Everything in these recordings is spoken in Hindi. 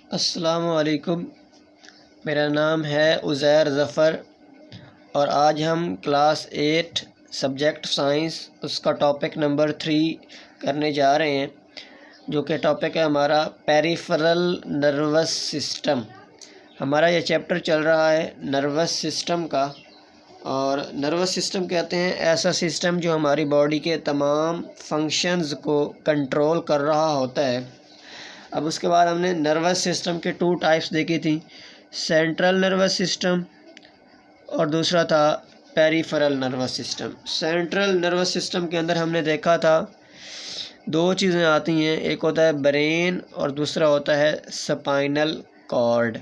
अस्सलामुअलैकुम। मेरा नाम है उज़ैर ज़फ़र और आज हम क्लास 8 सब्जेक्ट साइंस उसका टॉपिक नंबर 3 करने जा रहे हैं, जो कि टॉपिक है हमारा पेरिफेरल नर्वस सिस्टम। हमारा ये चैप्टर चल रहा है नर्वस सिस्टम का। और नर्वस सिस्टम कहते हैं ऐसा सिस्टम जो हमारी बॉडी के तमाम फंक्शंस को कंट्रोल कर रहा होता है। अब उसके बाद हमने नर्वस सिस्टम के 2 टाइप्स देखी थी, सेंट्रल नर्वस सिस्टम और दूसरा था peripheral nervous system. Central nervous system के अंदर हमने देखा था 2 चीज़ें आती हैं, एक होता है ब्रेन और दूसरा होता है स्पाइनल कॉर्ड।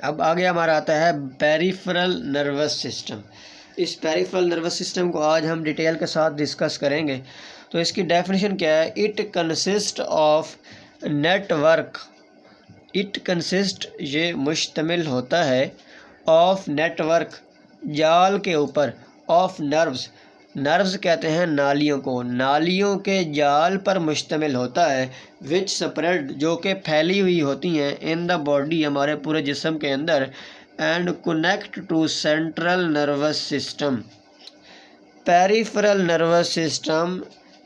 अब आगे हमारा आता है पेरिफेरल नर्वस सिस्टम। इस पेरिफेरल नर्वस सिस्टम को आज हम डिटेल के साथ डिस्कस करेंगे। तो इसकी डेफिनेशन क्या है? It consist of network. It consist ये मुश्तमिल होता है ऑफ नेटवर्क जाल के ऊपर, ऑफ नर्व्स। नर्व्स कहते हैं नालियों को, नालियों के जाल पर मुश्तमिल होता है, विच स्प्रेड जो कि फैली हुई होती हैं इन द बॉडी हमारे पूरे जिस्म के अंदर, and connect to central nervous system. Peripheral nervous system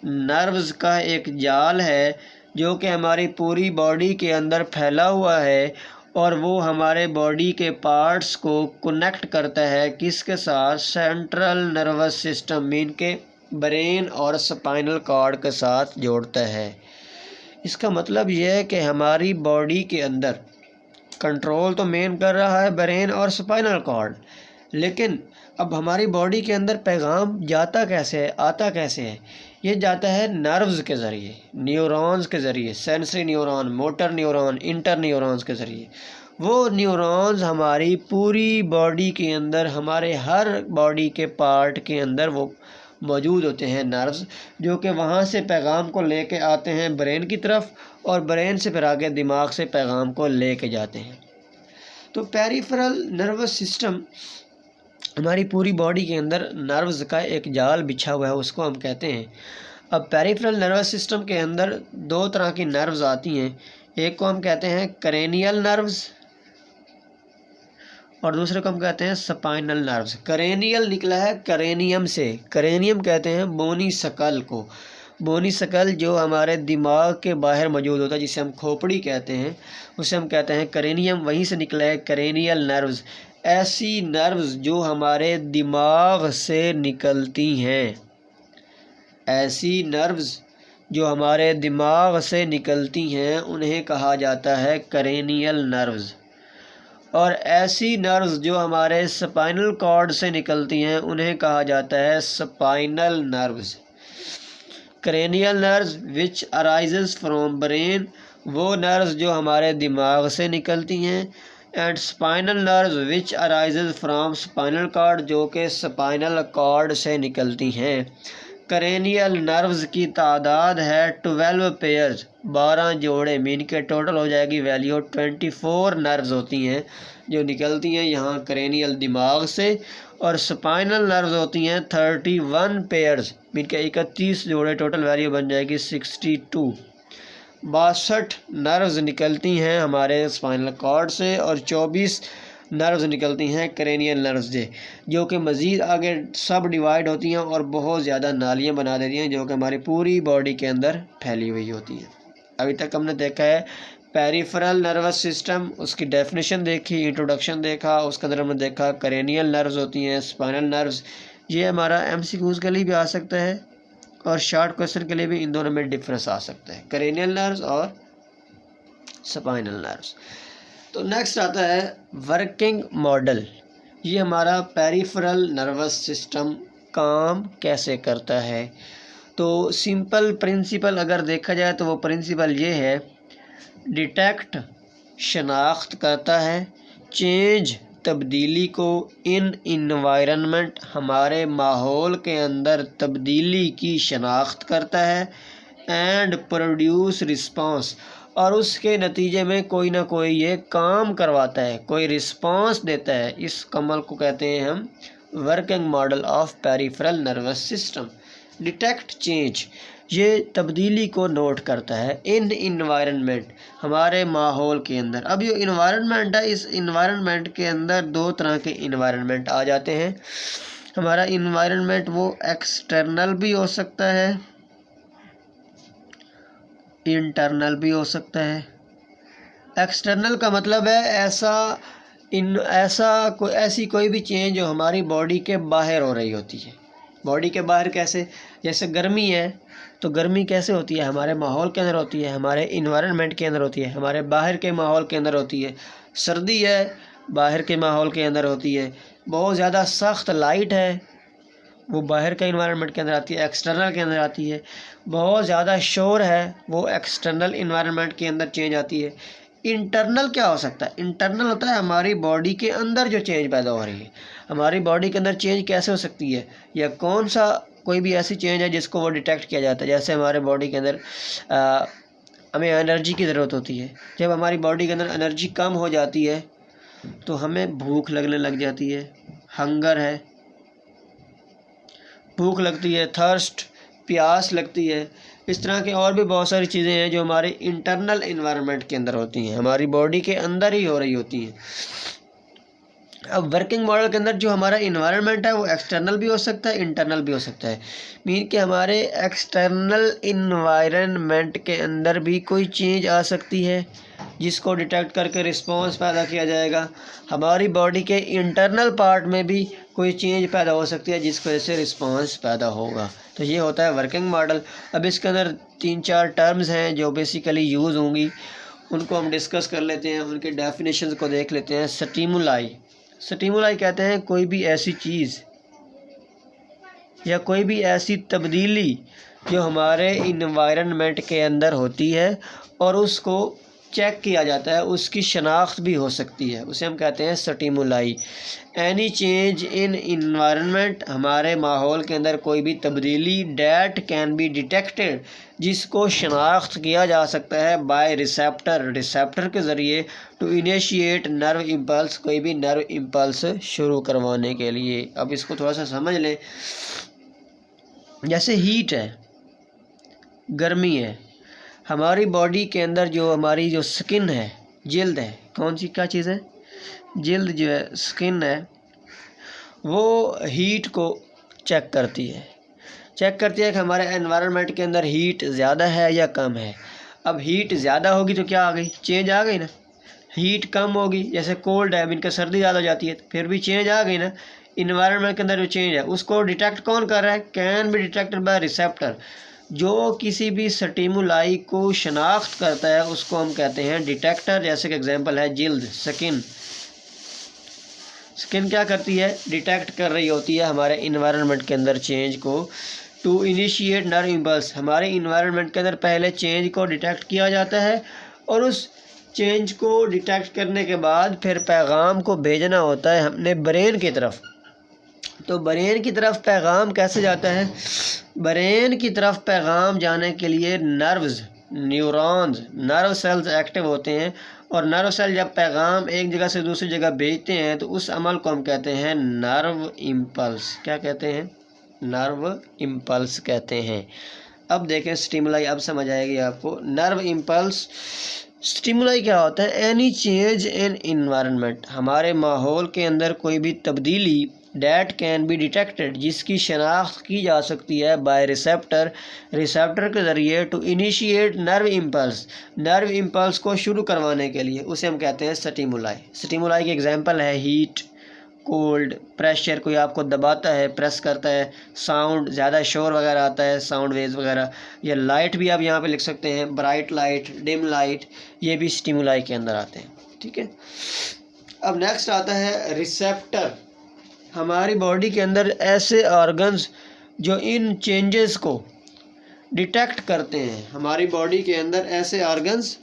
nerves का एक जाल है जो कि हमारी पूरी बॉडी के अंदर फैला हुआ है और वो हमारे बॉडी के पार्ट्स को कनेक्ट करता है किसके साथ? सेंट्रल नर्वस सिस्टम मीन के ब्रेन और स्पाइनल कॉर्ड के साथ जोड़ता है। इसका मतलब यह है कि हमारी बॉडी के अंदर कंट्रोल तो मेन कर रहा है ब्रेन और स्पाइनल कॉर्ड, लेकिन अब हमारी बॉडी के अंदर पैगाम जाता कैसे है, आता कैसे है? ये जाता है नर्व्स के ज़रिए, न्यूरॉन्स के ज़रिए, sensory neuron, motor neuron, inter neurons के ज़रिए। वो न्यूरॉन्स हमारी पूरी बॉडी के अंदर, हमारे हर बॉडी के पार्ट के अंदर वो मौजूद होते हैं नर्व्स, जो कि वहाँ से पैगाम को लेके आते हैं ब्रेन की तरफ और ब्रेन से फिर आगे दिमाग से पैगाम को लेके जाते हैं। तो पेरिफेरल नर्वस सिस्टम हमारी पूरी बॉडी के अंदर नर्व्स का एक जाल बिछा हुआ है, उसको हम कहते हैं। अब पेरिफेरल नर्वस सिस्टम के अंदर 2 तरह की नर्व्स आती हैं, एक को हम कहते हैं क्रेनियल नर्व्स और दूसरे को हम कहते हैं स्पाइनल नर्व्स। क्रेनियल निकला है करेनियम से, करेनियम कहते हैं बोनी सकल को। बोनी सकल जो हमारे दिमाग के बाहर मौजूद होता है, जिसे हम खोपड़ी कहते हैं, उसे हम कहते हैं करेनियम, वहीं से निकला है क्रेनियल नर्व्स। ऐसी नर्व्स जो हमारे दिमाग से निकलती हैं, ऐसी नर्व्स जो हमारे दिमाग से निकलती हैं उन्हें कहा जाता है क्रेनियल नर्व्स। और ऐसी नर्व्स जो हमारे स्पाइनल कॉर्ड से निकलती हैं उन्हें कहा जाता है spinal nerves. Cranial nerves which arises from brain, वो नर्व्स जो हमारे दिमाग से निकलती हैं, and spinal nerves which arises from spinal cord, जो कि स्पाइनल कॉर्ड से निकलती हैं। क्रेनियल नर्व्स की तादाद है 12 पेयर्स, 12 जोड़े, मीन के टोटल हो जाएगी वैल्यू 24 नर्व्स होती हैं जो निकलती हैं यहाँ क्रेनियल दिमाग से, और स्पाइनल नर्व्स होती हैं 31 पेयर्स, मीन के 31 जोड़े, टोटल वैल्यू बन जाएगी 62। 62 नर्व्स निकलती हैं हमारे स्पाइनल कॉर्ड से और 24 नर्व्स निकलती हैं क्रेनियल नर्व्स से, जो कि मज़ीद आगे सब डिवाइड होती हैं और बहुत ज़्यादा नालियाँ बना देती हैं जो कि हमारी पूरी बॉडी के अंदर फैली हुई होती हैं। अभी तक हमने देखा है पेरिफेरल नर्वस सिस्टम, उसकी डेफिनेशन देखी, इंट्रोडक्शन देखा, उसके अंदर हमने देखा क्रेनियल नर्व्स होती हैं, स्पाइनल नर्व्स। ये हमारा MCQs के लिए भी आ सकता है और शॉर्ट क्वेश्चन के लिए भी इन दोनों में डिफरेंस आ सकता है, क्रेनियल नर्व्स और स्पाइनल नर्व्स। तो नेक्स्ट आता है वर्किंग मॉडल। ये हमारा पेरिफेरल नर्वस सिस्टम काम कैसे करता है? तो सिंपल प्रिंसिपल अगर देखा जाए तो वो प्रिंसिपल ये है, डिटेक्ट शनाख्त करता है, चेंज तब्दीली को, इन इन्वायरमेंट हमारे माहौल के अंदर तब्दीली की शनाख्त करता है, एंड प्रोड्यूस रिस्पांस, और उसके नतीजे में कोई ना कोई ये काम करवाता है, कोई रिस्पांस देता है। इस कमल को कहते हैं हम working model of peripheral nervous system. Detect change, ये तब्दीली को नोट करता है इन इन्वायरमेंट, हमारे माहौल के अंदर। अब ये इन्वायरमेंट है, इस इन्वायरमेंट के अंदर दो तरह के इन्वायरमेंट आ जाते हैं। हमारा इन्वायरमेंट वो एक्सटर्नल भी हो सकता है, इंटरनल भी हो सकता है। एक्सटर्नल का मतलब है ऐसी कोई भी चेंज जो हमारी बॉडी के बाहर हो रही होती है। बॉडी के बाहर कैसे? जैसे गर्मी है तो गर्मी कैसे होती है? हमारे माहौल के अंदर होती है, हमारे इन्वायरमेंट के अंदर होती है, हमारे बाहर के माहौल के अंदर होती है। सर्दी है, बाहर के माहौल के अंदर होती है। बहुत ज़्यादा सख्त लाइट है, वो बाहर के इन्वायरमेंट के अंदर आती है, एक्सटर्नल के अंदर आती है। बहुत ज़्यादा शोर है, वो एक्सटर्नल इन्वायरमेंट के अंदर चेंज आती है। इंटरनल क्या हो सकता है? इंटरनल होता है हमारी बॉडी के अंदर जो चेंज पैदा हो रही है। हमारी बॉडी के अंदर चेंज कैसे हो सकती है, या कौन सा कोई भी ऐसी चेंज है जिसको वो डिटेक्ट किया जाता है। जैसे हमारे बॉडी के अंदर हमें एनर्जी की ज़रूरत होती है। जब हमारी बॉडी के अंदर एनर्जी कम हो जाती है तो हमें भूख लगने लग जाती है, हंगर है, भूख लगती है, थर्स्ट, प्यास लगती है। इस तरह के और भी बहुत सारी चीज़ें हैं जो हमारे इंटरनल इन्वायरमेंट के अंदर होती हैं, हमारी बॉडी के अंदर ही हो रही होती हैं। अब वर्किंग मॉडल के अंदर जो हमारा इन्वायरमेंट है वो एक्सटर्नल भी हो सकता है, इंटरनल भी हो सकता है। मीन कि हमारे एक्सटर्नल इन्वायरमेंट के अंदर भी कोई चेंज आ सकती है जिसको डिटेक्ट करके रिस्पॉन्स पैदा किया जाएगा। हमारी बॉडी के इंटरनल पार्ट में भी कोई चेंज पैदा हो सकती है जिसकी वजह से रिस्पॉन्स पैदा होगा। तो ये होता है वर्किंग मॉडल। अब इसके अंदर 3-4 टर्म्स हैं जो बेसिकली यूज़ होंगी, उनको हम डिस्कस कर लेते हैं, उनके डेफिनेशन को देख लेते हैं। स्टिमुलाई, स्टिमुलाई कहते हैं कोई भी ऐसी चीज़ या कोई भी ऐसी तब्दीली जो हमारे इन्वायरमेंट के अंदर होती है और उसको चेक किया जाता है, उसकी शनाख्त भी हो सकती है, उसे हम कहते हैं stimuli. Any change in environment, हमारे माहौल के अंदर कोई भी तब्दीली, डैट कैन बी डिटेक्टेड, जिसको शनाख्त किया जा सकता है बाय रिसेप्टर, रिसेप्टर के ज़रिए, टू इनिशिएट नर्व इम्पल्स, कोई भी नर्व इम्पल्स शुरू करवाने के लिए। अब इसको थोड़ा सा समझ लें। जैसे हीट है, गर्मी है, हमारी बॉडी के अंदर जो हमारी जो स्किन है, जिल्द है, कौन सी क्या चीज़ है? जिल्द जो है, स्किन है, वो हीट को चेक करती है कि हमारे एनवायरनमेंट के अंदर हीट ज़्यादा है या कम है। अब हीट ज़्यादा होगी तो क्या आ गई? चेंज आ गई ना। हीट कम होगी, जैसे कोल्ड है, इनका सर्दी ज़्यादा हो जाती है, फिर भी चेंज आ गई ना। इन्वायरमेंट के अंदर जो चेंज है उसको डिटेक्ट कौन कर रहा है? Can be detected by receptor. जो किसी भी स्टिमुलाई को शनाख्त करता है उसको हम कहते हैं डिटेक्टर। जैसे कि एग्जांपल है जिल्द, स्किन। स्किन क्या करती है? डिटेक्ट कर रही होती है हमारे इन्वायरमेंट के अंदर चेंज को। टू इनिशिएट नर्व इम्पल्स, हमारे इन्वायरमेंट के अंदर पहले चेंज को डिटेक्ट किया जाता है और उस चेंज को डिटेक्ट करने के बाद फिर पैगाम को भेजना होता है हमने ब्रेन की तरफ। तो ब्रेन की तरफ पैगाम कैसे जाता है? ब्रेन की तरफ पैगाम जाने के लिए nerves, neurons, nerve cells active होते हैं, और नर्व सेल जब पैगाम एक जगह से दूसरी जगह भेजते हैं तो उस अमल को हम कहते हैं नर्व इम्पल्स। क्या कहते हैं? नर्व इम्पल्स कहते हैं। अब देखें स्टिमुलाई, अब समझ आएगी आपको। नर्व इम्पल्स, स्टिमुलाई क्या होता है? एनी चेंज इन इन्वायरमेंट, हमारे माहौल के अंदर कोई भी तब्दीली, डैट कैन बी डिटेक्टेड, जिसकी शनाख्त की जा सकती है बाय रिसेप्टर, रिसेप्टर के ज़रिए, to initiate nerve impulse, nerve impulse को शुरू करवाने के लिए, उसे हम कहते हैं स्टिमुलाई। स्टिमुलाई के एग्जांपल है हीट, कोल्ड, प्रेशर, कोई आपको दबाता है, प्रेस करता है, साउंड, ज़्यादा शोर वगैरह आता है, साउंड वेव्स वगैरह, या लाइट भी आप यहाँ पे लिख सकते हैं, ब्राइट लाइट, डिम लाइट, ये भी स्टिमुलाई के अंदर आते हैं। ठीक है। अब नेक्स्ट आता है रिसेप्टर। हमारी बॉडी के अंदर ऐसे ऑर्गन्स जो इन चेंजेस को डिटेक्ट करते हैं, हमारी बॉडी के अंदर ऐसे ऑर्गन्स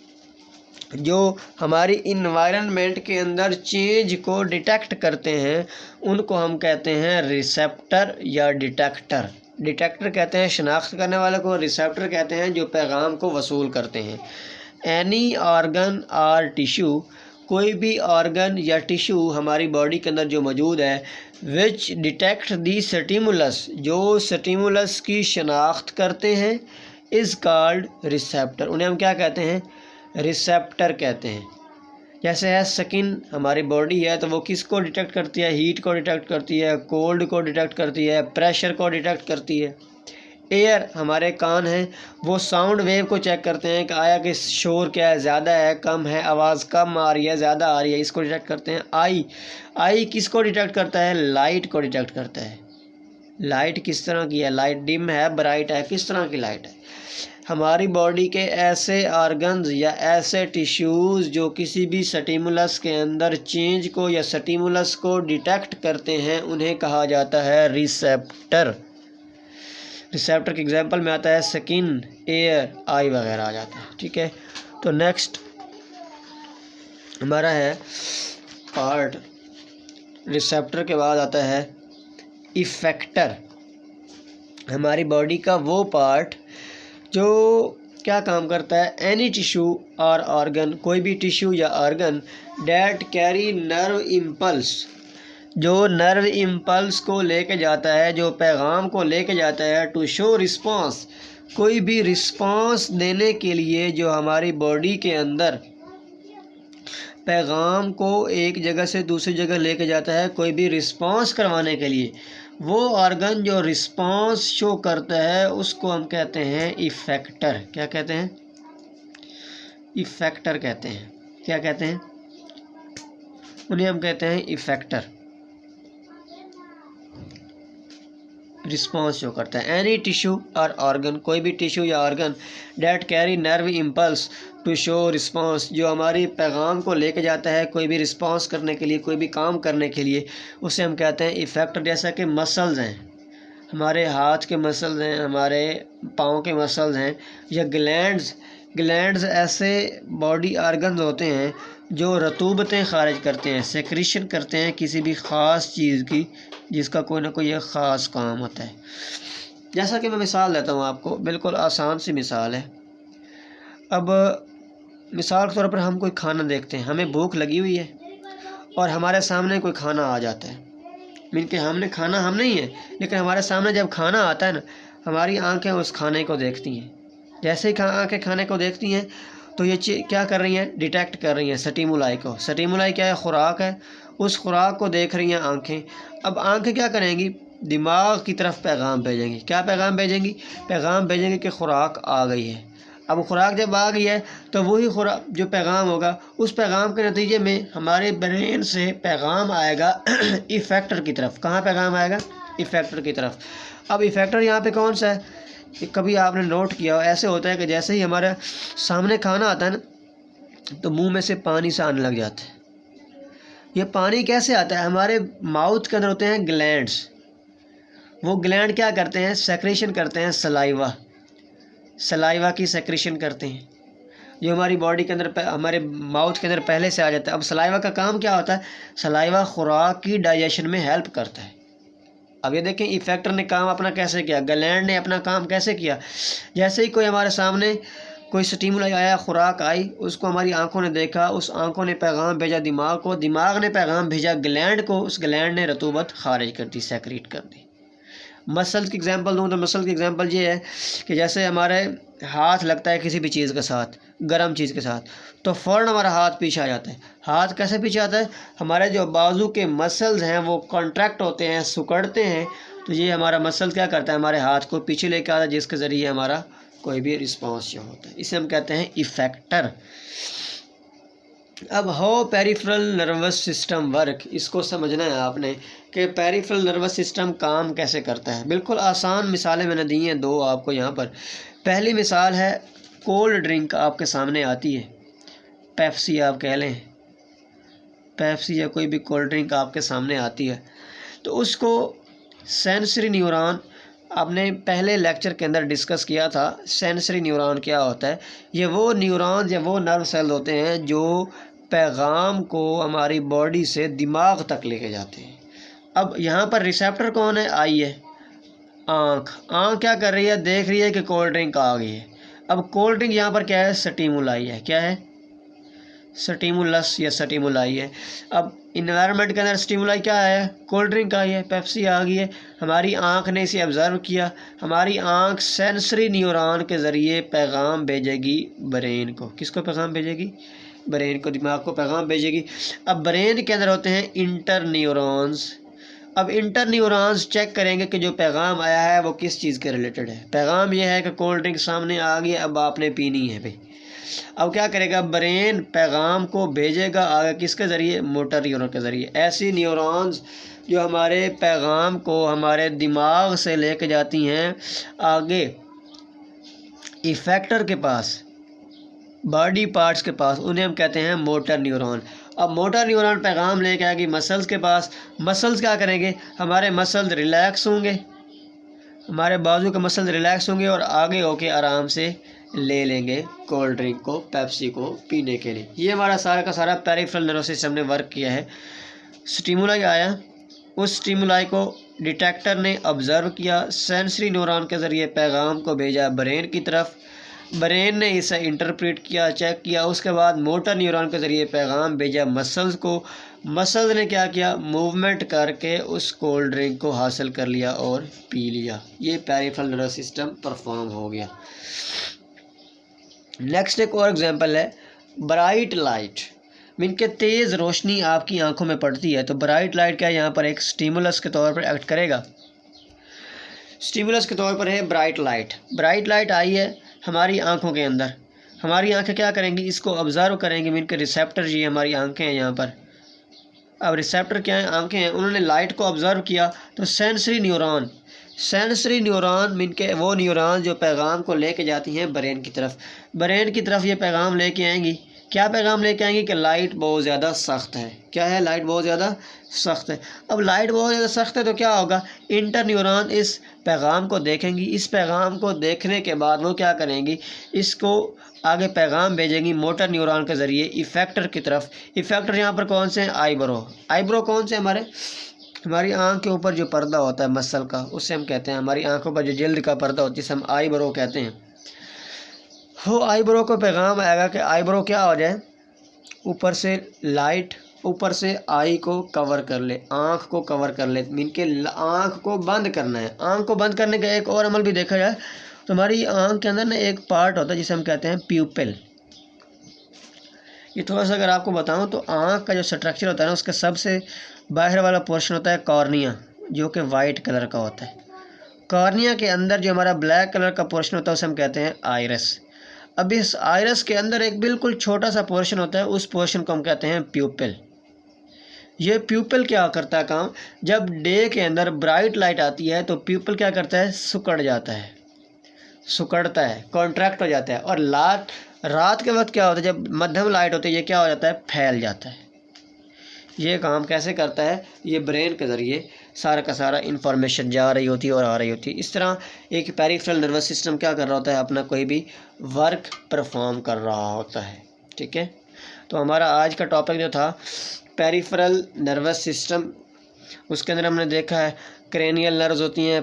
जो हमारी इन्वायरमेंट के अंदर चेंज को डिटेक्ट करते हैं, उनको हम कहते हैं रिसेप्टर या डिटेक्टर। डिटेक्टर कहते हैं शनाख्त करने वाले को, रिसेप्टर कहते हैं जो पैगाम को वसूल करते हैं। एनी ऑर्गन और टिश्यू, कोई भी ऑर्गन या टिश्यू हमारी बॉडी के अंदर जो मौजूद है, विच डिटेक्ट दी स्टिमुलस, जो स्टिमुलस की शनाख्त करते हैं, इज़ कॉल्ड रिसेप्टर। उन्हें हम क्या कहते हैं? रिसेप्टर कहते हैं। जैसे है स्किन, हमारी बॉडी है तो वो किसको डिटेक्ट करती है? हीट को डिटेक्ट करती है, कोल्ड को डिटेक्ट करती है, प्रेशर को डिटेक्ट करती है। एयर, हमारे कान हैं, वो साउंड वेव को चेक करते हैं कि आया कि शोर क्या है, ज़्यादा है, कम है, आवाज़ कम आ रही है, ज़्यादा आ रही है, इसको डिटेक्ट करते हैं। आई किसको डिटेक्ट करता है? लाइट को डिटेक्ट करता है। लाइट किस तरह की है? लाइट डिम है, ब्राइट है, किस तरह की लाइट है? हमारी बॉडी के ऐसे ऑर्गन्स या ऐसे टिश्यूज़ जो किसी भी स्टिमुलस के अंदर चेंज को या स्टिमुलस को डिटेक्ट करते हैं, उन्हें कहा जाता है रिसेप्टर। रिसेप्टर के एग्जांपल में आता है स्किन, एयर, आई वगैरह आ जाता है। ठीक है, तो नेक्स्ट हमारा है पार्ट, रिसेप्टर के बाद आता है इफेक्टर। हमारी बॉडी का वो पार्ट जो क्या काम करता है? एनी टिश्यू और ऑर्गन, कोई भी टिश्यू या organ that carry nerve impulse, जो नर्व इम्पल्स को लेके जाता है, जो पैगाम को लेके जाता है, टू शो रिस्पॉन्स, कोई भी रिस्पॉन्स देने के लिए, जो हमारी बॉडी के अंदर पैगाम को एक जगह से दूसरी जगह लेके जाता है, कोई भी रिस्पॉन्स करवाने के लिए, वो ऑर्गन जो रिस्पॉन्स शो करता है उसको हम कहते हैं इफेक्टर। क्या कहते हैं? इफेक्टर कहते हैं। क्या कहते हैं? उन्हें हम कहते हैं इफेक्टर। रिस्पॉन्स शो करता है। एनी टिश्यू और ऑर्गन, कोई भी टिश्यू या organ that carry nerve impulse to show response, जो हमारी पैगाम को लेके जाता है कोई भी रिस्पॉन्स करने के लिए, कोई भी काम करने के लिए, उसे हम कहते हैं इफेक्टर। जैसा कि मसल्स हैं, हमारे हाथ के मसल्स हैं, हमारे पाँव के मसल्स हैं, या ग्लैंड्स ऐसे बॉडी ऑर्गन्स होते हैं जो रतूबतें खारिज करते हैं, सेक्रीशन करते हैं किसी भी ख़ास चीज़ की, जिसका कोई ना कोई एक ख़ास काम होता है। जैसा कि मैं मिसाल देता हूँ आपको, बिल्कुल आसान सी मिसाल है। अब मिसाल के तौर पर हम कोई खाना देखते हैं, हमें भूख लगी हुई है और हमारे सामने कोई खाना आ जाता है, मीन कि हमने खाना हम नहीं है, लेकिन हमारे सामने जब खाना आता है ना, हमारी आंखें उस खाने को देखती हैं। जैसे ही आंखें खाने को देखती हैं तो ये क्या कर रही हैं? डिटेक्ट कर रही हैं स्टिमुलाई को। स्टिमुलाई क्या है? खुराक है। उस खुराक को देख रही हैं आंखें। अब आंखें क्या करेंगी? दिमाग की तरफ पैगाम भेजेंगी। क्या पैगाम भेजेंगी? पैगाम भेजेंगी कि खुराक आ गई है। अब खुराक जब आ गई है तो वही खुराक जो पैगाम होगा, उस पैगाम के नतीजे में हमारे ब्रेन से पैगाम आएगा इफेक्टर की तरफ। कहाँ पैगाम आएगा? इफेक्टर की तरफ। अब इफेक्टर यहाँ पे कौन सा है? कभी आपने नोट किया हो, ऐसे होता है कि जैसे ही हमारे सामने खाना आता है ना, तो मुंह में से पानी सा आने लग जाता है। ये पानी कैसे आता है? हमारे माउथ के अंदर होते हैं ग्लैंड्स। वो ग्लैंड क्या करते हैं? सेक्रेशन करते हैं सलाइवा की सेक्रेशन करते हैं, जो हमारी बॉडी के अंदर, हमारे माउथ के अंदर पहले से आ जाता है। अब सलाइवा का काम क्या होता है? सलाइवा खुराक की डाइजेशन में हेल्प करता है। अब ये देखें इफेक्टर ने काम अपना कैसे किया, ग्लैंड ने अपना काम कैसे किया। जैसे ही कोई हमारे सामने कोई स्टिमुलाई आया, खुराक आई, उसको हमारी आंखों ने देखा, उस आंखों ने पैगाम भेजा दिमाग को, दिमाग ने पैगाम भेजा ग्लैंड को, उस ग्लैंड ने रतूबत खारिज कर दी, सेक्रेट कर दी। मसल्स की एग्जांपल दूँ तो मसल की एग्जांपल ये है कि जैसे हमारे हाथ लगता है किसी भी चीज़ के साथ, गर्म चीज़ के साथ, तो फ़ौरन हमारा हाथ पीछे आ जाता है। हाथ कैसे पीछे आता है? हमारे जो बाजू के मसल्स हैं वो कॉन्ट्रैक्ट होते हैं, सिकुड़ते हैं, तो ये हमारा मसल क्या करता है? हमारे हाथ को पीछे लेकर आता है, जिसके ज़रिए हमारा कोई भी रिस्पॉन्स जो होता है, इसे हम कहते हैं इफेक्टर। अब how peripheral nervous system work, इसको समझना है आपने कि पेरिफेरल नर्वस सिस्टम काम कैसे करता है। बिल्कुल आसान मिसालें मैंने दी हैं दो आपको यहाँ पर। पहली मिसाल है, कोल्ड ड्रिंक आपके सामने आती है, पेप्सी आप कह लें, पेप्सी या कोई भी कोल्ड ड्रिंक आपके सामने आती है, तो उसको सेंसरी न्यूरॉन, आपने पहले लेक्चर के अंदर डिस्कस किया था सेंसरी न्यूरॉन क्या होता है। ये वो न्यूरॉन या वो नर्व सेल होते हैं जो पैगाम को हमारी बॉडी से दिमाग तक लेके जाते हैं। अब यहाँ पर रिसेप्टर कौन है? आई है। आँख क्या कर रही है? देख रही है कि कोल्ड ड्रिंक आ गई है। अब कोल्ड ड्रिंक यहाँ पर क्या है? स्टिमुलाई है। क्या है? स्टिमुलस या स्टिमुलाई है। अब इन्वायरमेंट के अंदर स्टिमुलाई क्या है, कोल्ड ड्रिंक आई है, पेप्सी आ गई है, हमारी आँख ने इसे ऑब्ज़र्व किया, हमारी आँख सेंसरी न्यूरॉन के ज़रिए पैगाम भेजेगी ब्रेन को। किसको पैगाम भेजेगी, ब्रेन को, दिमाग को पैगाम भेजेगी। अब ब्रेन के अंदर होते हैं इंटर न्यूरॉन्स। अब इंटर न्यूरॉन्स चेक करेंगे कि जो पैगाम आया है वो किस चीज़ के रिलेटेड है। पैगाम ये है कि कोल्ड ड्रिंक सामने आ गई, अब आपने पीनी है भाई। अब क्या करेगा, ब्रेन पैगाम को भेजेगा आगे किसके ज़रिए, मोटर न्यूरॉन के ज़रिए। ऐसी न्यूरॉन्स जो हमारे पैगाम को हमारे दिमाग से लेके जाती हैं आगे इफेक्टर के पास, बॉडी पार्ट्स के पास, उन्हें हम कहते हैं मोटर न्यूरॉन। अब मोटर न्यूरॉन पैगाम लेके आएगी मसल्स के पास। मसल्स क्या करेंगे, हमारे मसल्स रिलैक्स होंगे, हमारे बाजू के मसल्स रिलैक्स होंगे और आगे होके आराम से ले लेंगे कोल्ड ड्रिंक को, पेप्सी को पीने के लिए। ये हमारा सारा का सारा पेरिफेरल नर्वस सिस्टम ने वर्क किया है। स्टिमुलाई आया, उस स्टिमुलाई को डिटेक्टर ने ऑब्ज़र्व किया, सेंसरी न्यूरॉन के ज़रिए पैगाम को भेजा ब्रेन की तरफ, ब्रेन ने इसे इंटरप्रेट किया, चेक किया, उसके बाद मोटर न्यूरॉन के ज़रिए पैगाम भेजा मसल्स को, मसल्स ने क्या किया, मूवमेंट करके उस कोल्ड ड्रिंक को हासिल कर लिया और पी लिया। ये पेरिफेरल नर्वस सिस्टम परफॉर्म हो गया। नेक्स्ट एक और एग्जांपल है ब्राइट लाइट। मीन के तेज़ रोशनी आपकी आंखों में पड़ती है, तो ब्राइट लाइट क्या है, यहाँ पर एक स्टिमुलस के तौर पर एक्ट करेगा। स्टिमुलस के तौर पर है ब्राइट लाइट। ब्राइट लाइट आई है हमारी आंखों के अंदर, हमारी आंखें क्या करेंगी, इसको ऑब्ज़र्व करेंगी। मीन के रिसेप्टर जी हमारी आंखें हैं यहाँ पर। अब रिसेप्टर क्या है, आंखें हैं, उन्होंने लाइट को ऑब्ज़र्व किया तो सेंसरी न्यूरॉन मीन के वो न्यूरॉन जो पैगाम को लेके जाती हैं ब्रेन की तरफ। ब्रेन की तरफ ये पैगाम लेके आएंगी। क्या पैगाम लेके आएंगी कि लाइट बहुत ज़्यादा सख्त है। क्या है, लाइट बहुत ज़्यादा सख्त है। अब लाइट बहुत ज़्यादा सख्त है तो क्या होगा, इंटर न्यूरॉन इस पैगाम को देखेंगी। इस पैगाम को देखने के बाद वो क्या करेंगी, इसको आगे पैगाम भेजेंगी मोटर न्यूरॉन के ज़रिए इफेक्टर की तरफ। इफेक्टर यहाँ पर कौन से हैं, आईब्रो। आईब्रो कौन से, हमारी आँख के ऊपर जो पर्दा होता है मसल का, उससे हम कहते हैं, हमारी आँखों पर जो जल्द का पर्दा होती है जिसे हम आईब्रो कहते हैं। वो आईब्रो को पैगाम आएगा कि आईब्रो क्या हो जाए, ऊपर से लाइट ऊपर से आई को कवर कर ले, आँख को कवर कर ले। मीन के आँख को बंद करना है। आँख को बंद करने का एक और अमल भी देखा जाए तो हमारी आँख के अंदर ना एक पार्ट होता है जिसे हम कहते हैं प्यूपिल। ये थोड़ा सा अगर आपको बताऊं तो आँख का जो स्ट्रक्चर होता है ना, उसका सबसे बाहर वाला पोर्शन होता है कॉर्निया, जो कि वाइट कलर का होता है। कॉर्निया के अंदर जो हमारा ब्लैक कलर का पोर्शन होता है उसे हम कहते हैं आइरस। अब इस आइरस के अंदर एक बिल्कुल छोटा सा पोर्शन होता है, उस पोर्शन को हम कहते हैं प्यूपिल। ये प्यूपिल क्या करता है काम, जब डे के अंदर ब्राइट लाइट आती है तो प्यूपिल क्या करता है, सिकुड़ जाता है, सिकुड़ता है, कॉन्ट्रैक्ट हो जाता है। और रात के वक्त क्या होता है, जब मध्यम लाइट होती है, ये क्या हो जाता है, फैल जाता है। ये काम कैसे करता है, ये ब्रेन के ज़रिए सारा का सारा इंफॉर्मेशन जा रही होती है और आ रही होती है। इस तरह एक पेरिफेरल नर्वस सिस्टम क्या कर रहा होता है, अपना कोई भी वर्क परफॉर्म कर रहा होता है। ठीक है, तो हमारा आज का टॉपिक जो था पेरिफेरल नर्वस सिस्टम, उसके अंदर हमने देखा है क्रेनियल नर्व्स होती हैं,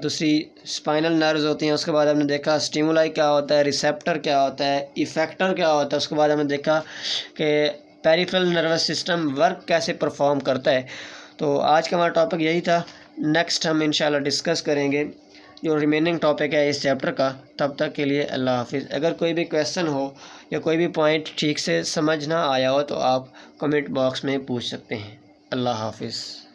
दूसरी स्पाइनल नर्व्स होती हैं। उसके बाद हमने देखा स्टिमुलाई क्या होता है, रिसेप्टर क्या होता है, इफेक्टर क्या होता है। उसके बाद हमने देखा कि पेरिफेरल नर्वस सिस्टम वर्क कैसे परफॉर्म करता है। तो आज का हमारा टॉपिक यही था। नेक्स्ट हम इंशाल्लाह डिस्कस करेंगे जो रिमेनिंग टॉपिक है इस चैप्टर का। तब तक के लिए अल्लाह हाफिज़। अगर कोई भी क्वेश्चन हो या कोई भी पॉइंट ठीक से समझ ना आया हो तो आप कमेंट बॉक्स में पूछ सकते हैं। अल्लाह हाफिज़।